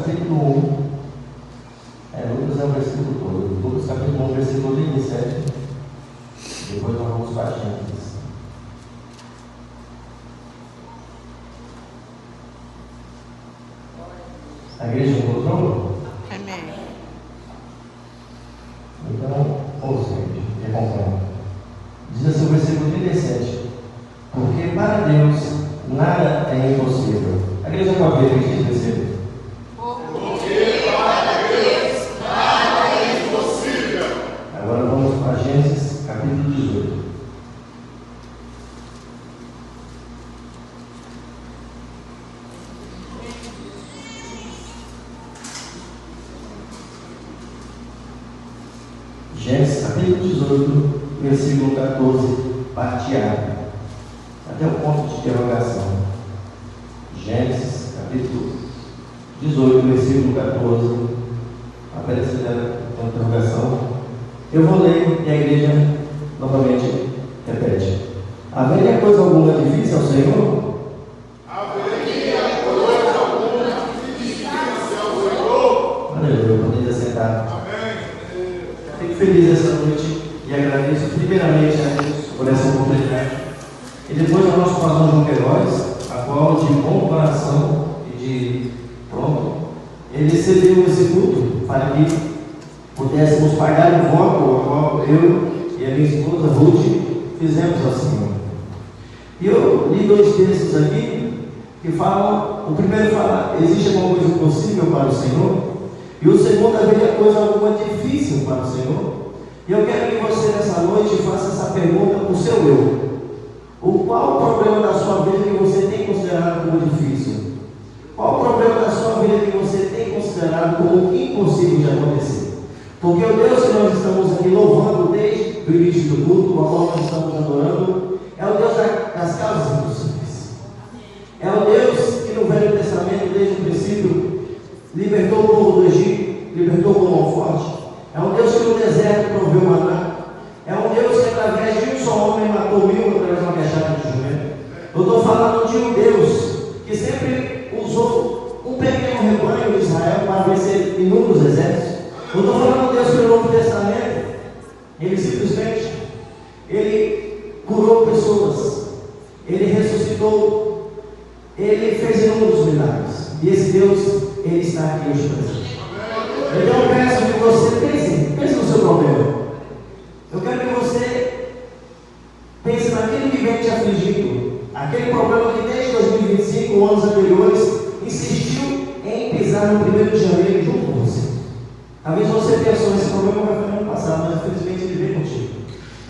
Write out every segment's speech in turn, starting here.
capítulo 1. Lucas é o versículo todo. Lucas capítulo 1, versículo 37. Depois nós vamos para Gênesis. A igreja encontrou? Amém. Então, ouça, me acompanha. Diz assim o versículo 37. Porque para Deus nada é impossível. A igreja pode ver o que diz versículo. Porque para Deus nada é impossível. Agora vamos para Gênesis capítulo 18. Gênesis capítulo 18, versículo 14, parte A, até o ponto de interrogação. Gênesis capítulo 18, versículo 14, aparecendo a interrogação. Eu vou ler e a igreja novamente repete. Haveria coisa alguma difícil ao Senhor? Haveria coisa alguma difícil ao Senhor? Aleluia, poderia sentar. Amém. Fico feliz essa noite e agradeço primeiramente a Deus por essa oportunidade. E depois ao nosso pastor João Queiroz, a qual de bom coração e de pronto, ele cedeu esse culto para que pudéssemos pagar o voto ao qual eu e a minha esposa Ruth fizemos assim. E eu li dois textos aqui que falam, o primeiro fala, existe alguma coisa impossível para o Senhor? E o segundo, haveria coisa alguma difícil para o Senhor? E eu quero que você nessa noite faça essa pergunta para o seu eu. Qual o problema da sua vida que você tem considerado como difícil? Qual o problema da sua vida que você tem considerado como impossível de acontecer? Porque o Deus que nós estamos aqui louvando desde o início do culto, o qual nós estamos adorando, é o Deus das causas impossíveis. É o Deus que no Velho Testamento, desde o princípio, libertou o povo do Egito, libertou o povo forte. É um Deus que no deserto proveu maná. É um Deus que através de um só homem matou 1000 através de uma queixada de jumento. Eu estou falando de um Deus que sempre usou um pequeno rebanho de Israel para vencer inúmeros exércitos. Eu estou falando de Deus que no Novo Testamento, ele simplesmente, ele curou pessoas, ele ressuscitou, ele fez inúmeros milagres. E esse Deus, ele está aqui hoje presente. Então eu peço que você pense no seu problema. Eu quero que você pense naquele que vem te afligindo, aquele problema que desde 2025, anos anteriores, insistiu em pisar no 1º de janeiro junto com você. Talvez você pensou, esse problema vai ficar no ano passado, mas infelizmente ele vem contigo.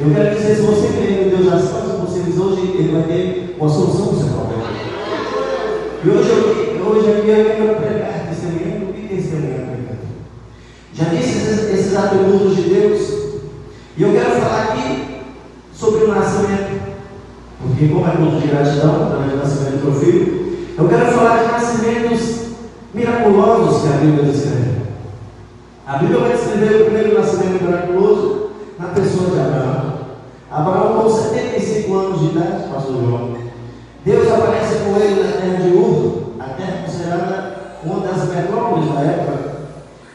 Eu quero dizer, se você crê em Deus das causas possíveis, hoje ele vai ter uma solução para o seu problema. E hoje aqui eu quero pregar testemunhando e testemunhando. Já disse esses atributos de Deus. E eu quero falar aqui sobre o nascimento. Porque como é culto de gratidão, através do nascimento do meu filho, eu quero falar de nascimentos miraculosos que a Bíblia descreve. A Bíblia vai descrever o primeiro nascimento miraculoso na pessoa de Abraão. Abraão com 75 anos de idade, pastor João. Deus aparece com ele na terra de Ur, a terra considerada uma das metrópoles da época.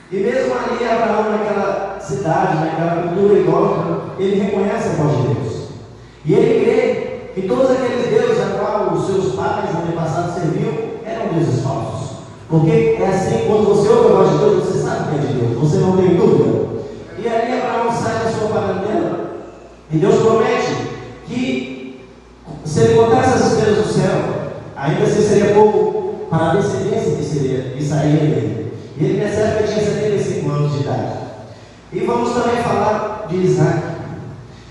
E mesmo ali, Abraão, naquela cidade, naquela cultura idólatra, ele reconhece a voz de Deus. E ele crê que todos aqueles deuses a qual os seus pais, antepassados, serviam, eram deuses falsos. Porque é assim, quando você ouve a voz de Deus, você sabe que é de Deus, você não tem dúvida. E ali Abraão sai da sua parentela, e Deus promete que, se ele botasse as estrelas do céu, ainda assim seria pouco para a descendência que sairia dele. E ele percebe que tinha 75 anos de idade. E vamos também falar de Isaac.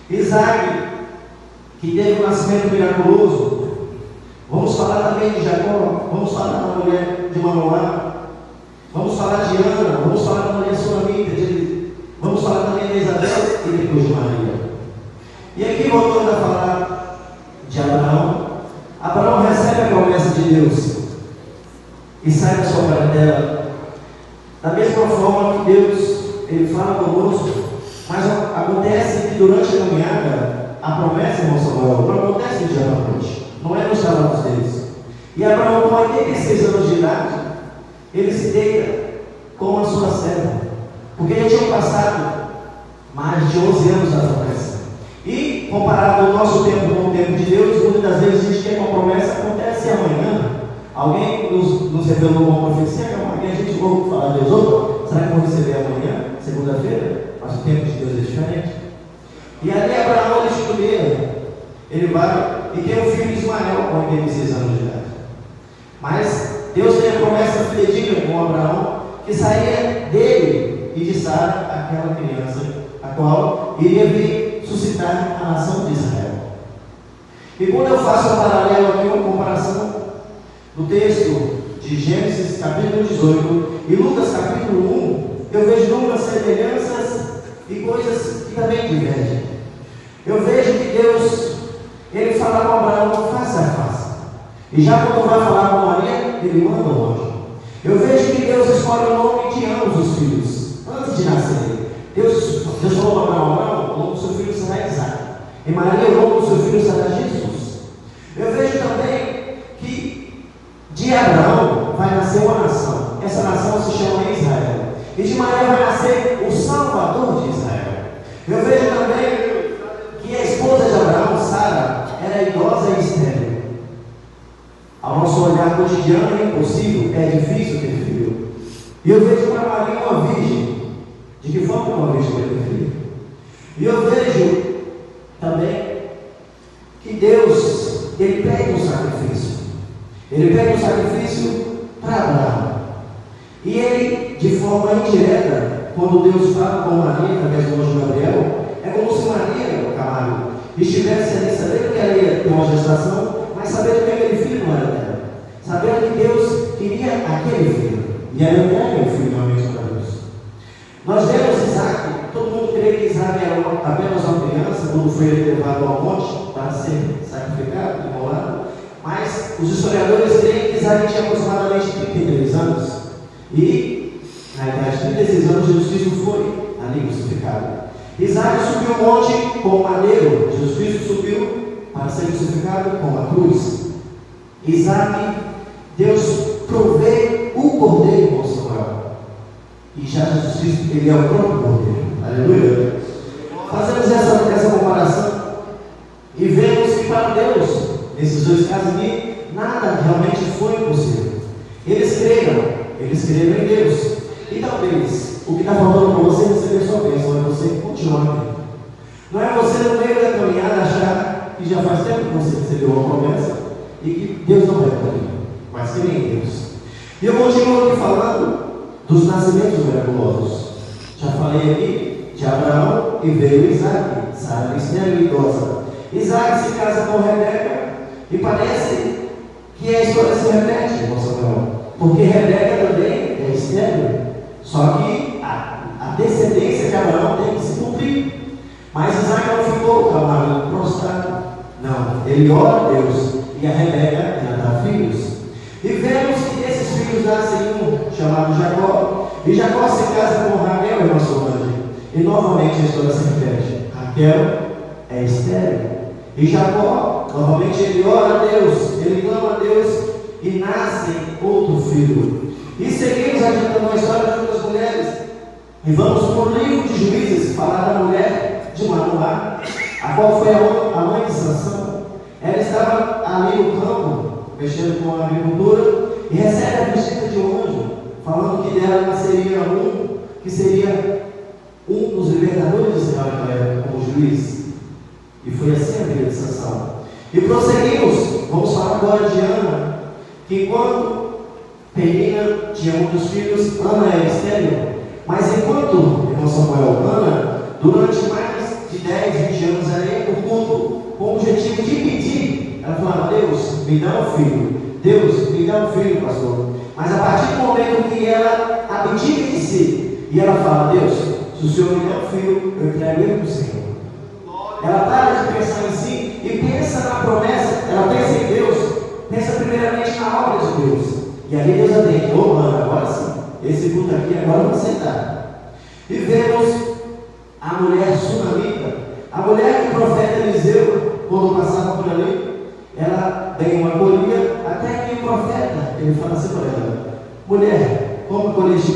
Isaac, que teve um nascimento miraculoso. Vamos falar também de Jacó. Vamos falar da mulher de Manoá. Vamos falar de Ana. Vamos falar da mulher sunamita. Vamos falar também de Isabel e depois de Maria. E aqui voltando a falar de Abraão. Abraão recebe a promessa de Deus e sai da sua parentela. Da mesma forma que Deus, ele fala conosco, mas acontece que durante a caminhada, a promessa, irmão Samuel, não acontece de dia para noite, não é nos trabalhos deles. E Abraão, com 86 anos de idade, ele se deita servo, porque já tinham passado mais de 11 anos da promessa. E comparado o nosso tempo com o tempo de Deus, muitas das vezes a gente quer que uma promessa acontece amanhã. Alguém nos revelou uma profecia, amanhã a gente vai falar a Deus, opa, será que eu vou receber amanhã, segunda-feira? Mas o tempo de Deus é diferente. E ali Abraão, ele escolheu, ele vai e tem o filho Ismael com 86 anos de idade. Mas Deus tem a promessa fidedigna com Abraão, que saía dele e de Sara, aquela criança, a qual iria vir suscitar a nação de Israel. E quando eu faço um paralelo aqui, uma comparação do texto de Gênesis capítulo 18 e Lucas capítulo 1, eu vejo inúmeras semelhanças e coisas que também divergem. Eu vejo que Deus, ele fala com Abraão face a face, e já quando vai falar com Maria, ele manda o anjo. Eu vejo que Deus escolhe o nome de ambos os filhos antes de nascer. Deus falou para Abraão: o nome do seu filho será Isaac, e Maria, o nome do seu filho será Jesus. Eu vejo também que de Abraão vai nascer uma nação. Essa nação se chama Israel, e de Maria vai nascer o Salvador de Israel. Eu vejo também que a esposa de Abraão, Sara, era idosa e estéril. Ao nosso olhar cotidiano é impossível, é difícil ter filho. E eu vejo para Maria uma virgem. De que forma uma virgem vai ter filho? E eu vejo também que Deus, ele pede um sacrifício. Ele pede um sacrifício para Abraão. E ele, de forma indireta, quando Deus fala com Maria através do anjo Gabriel, é como se Maria, o Camargo, estivesse ali sabendo que ela ia ter uma gestação, mas sabendo que aquele filho não era dela, sabendo que Deus queria aquele filho, e ela entrega o filho realmente para Deus. Nós vemos Isaac, todo mundo crê que Isaac era apenas uma criança quando foi levado ao monte para ser sacrificado, imolado, mas os historiadores creem que Isaac tinha aproximadamente 33 anos, e na idade de 36 anos Jesus Cristo foi ali crucificado. Isaac subiu o monte com o madeiro, Jesus Cristo subiu para ser crucificado com a cruz. Isaac, Deus provê o cordeiro com Samuel, e já Jesus Cristo, ele é o próprio cordeiro. Aleluia. Fazemos essa comparação e vemos que para Deus, nesses dois casos aqui, nada realmente foi impossível. Eles creram em Deus. E talvez o que está faltando para você receber sua bênção é você continuar aqui. Não é você no meio da caminhada achar que já faz tempo que você recebeu uma promessa e que Deus não vai cumprir, mas creia em Deus. E eu continuo aqui falando dos nascimentos miraculosos. Já falei aqui de Abraão e veio Isaac, Sara estéril e idosa. Isaac se casa com Rebeca e parece que a história se repete, irmão Samuel, porque Rebeca também é estéril, só que a descendência de Abraão tem que se cumprir. Mas Isaac não ficou calado, prostrado. Não, ele ora a Deus e a Rebeca ela dá filhos. E vemos que esses filhos nascem um chamado Jacó, e Jacó se casa com Raquel, irmã Solange. E novamente a história se repete. Raquel é estéril. E Jacó, novamente ele ora a Deus, ele clama a Deus e nasce outro filho. E seguimos adiantando a história de outras mulheres. E vamos para o livro de Juízes falar da mulher de Manoá, a qual foi a mãe de Sansão. Ela estava ali no campo, mexendo com a agricultura, e recebe a visita de um anjo, falando que dela nasceria um, que seria um dos libertadores de Israel naquela época, como juiz. E foi assim a vida de Sansão. E prosseguimos, vamos falar agora de Ana, que enquanto Penina tinha um dos filhos, Ana era estéril, mas enquanto, irmão Samuel, Ana, durante mais de 10, 20 anos ali, por culto, com o objetivo de pedir, ela falava: Deus, me dá um filho, Deus, me dá um filho, pastor. Mas a partir do momento que ela abdica de si, e ela fala: Deus, se o Senhor me der um filho, eu entrego ele para o Senhor. Ela para de pensar em si e pensa na promessa, ela pensa em Deus, pensa primeiramente na obra de Deus. E ali Deus atende: ô mano, agora sim, esse culto aqui agora vai aceitar. E vemos a mulher sunamita, a mulher que o profeta Eliseu, quando passava por ali, ela bem uma colhia, até que o profeta, ele fala assim para ela: mulher, como colher